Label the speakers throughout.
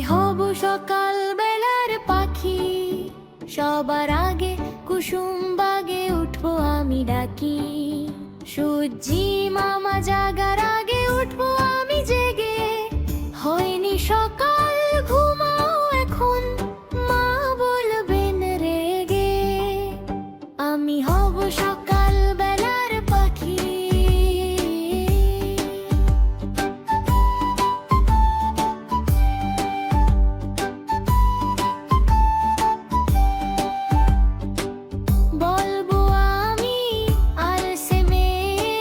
Speaker 1: হব সকাল বেলার পাখি, সবার আগে কুসুম বাগে উঠবো আমি ডাকি। সূর্যি মামা জাগার আগে উঠবো আমি জেগে। হয়নি সকাল ঘুমাও এখন, মা বলবেন রেগে। আমি হব সকাল বেলার পাখি। বলবো আমি আলসে মেয়ে,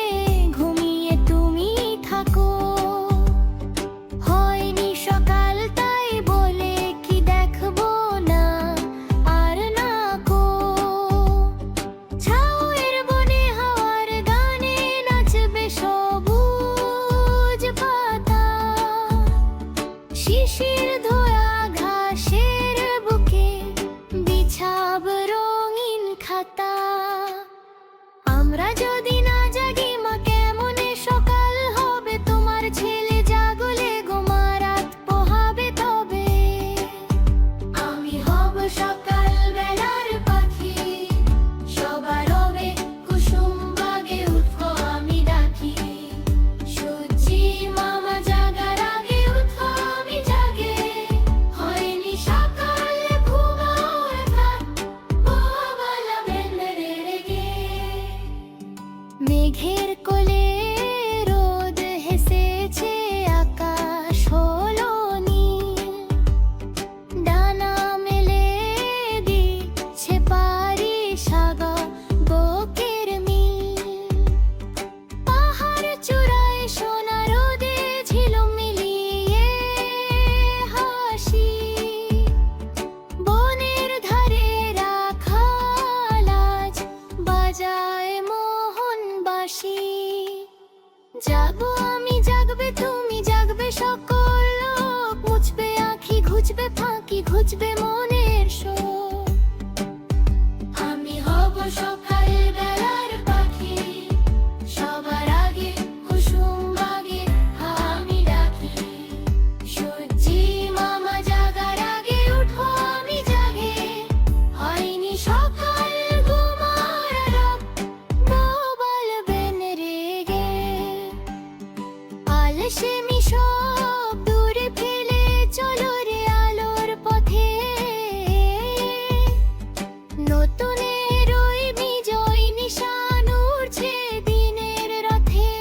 Speaker 1: ঘুমিয়ে তুমি থাকো। হয়নি সকাল তাই বলে কি দেখবো না আর না কো। ঝাউয়ের বনে হাওয়ার গানে নাচবে সবুজ পাতা। শিশির ধোয়া ঘাসের বুকে বিছাব রঙিন খাতা। আমরা যদি না জাগি মা কেমনে সকাল হবে? তোমার ছেলে জাগলে গো মা রাত পোহাবে তবে। আমি হব সকাল বেলার পাখি, সবার রবে কুসুম বাগে উঠবো আমি ডাকি। সূর্যি মামা জাগার আগে উঠবো আমি জাগে। হয়নি সকাল ঘুমাও এখন, বলবেন রেগে। মেঘের কোলে রোদ হেসেছে, আকাশ হলো নীল। ডানা মেলে দিচ্ছে পারি সাগা বকের মিল। পাহাড় চূড়ায় সোনা রোদে ঝিলুম মিলিয়ে হাসি। বনের ধারে রাখাল আজ বাজায় মোহন বাঁশি। জাগো আমি জাগবে তুমি জাগবে সকল লোক। মুছবে আঁখি ঘুচবে ফাঁকি ঘুচবে মনের শোক। আমি হব সকাল বেলার পাখি, সবার আগে কুসুম বাগে আমি ডাকি। সূর্যি মামা জাগার আগে উঠবো আমি জাগে। হয়নি সকাল ঘুমাও রাত, বলবেন রেগে। আলসেমি সব দূরে ফেলে চলো রে আলোর পথে। নতুনের ওই বিজয় নিশান উড়ছে দিনের রথে।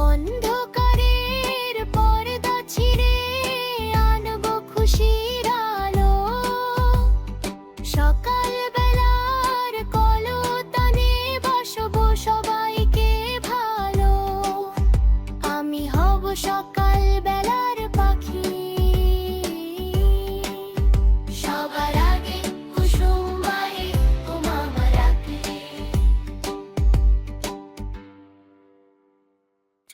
Speaker 1: অন্ধকারের পর্দা ছিঁড়ে আনবো খুশির আলো। সকাল বেলার কলতানে বাসবো সবাইকে ভালো। আমি হব সকাল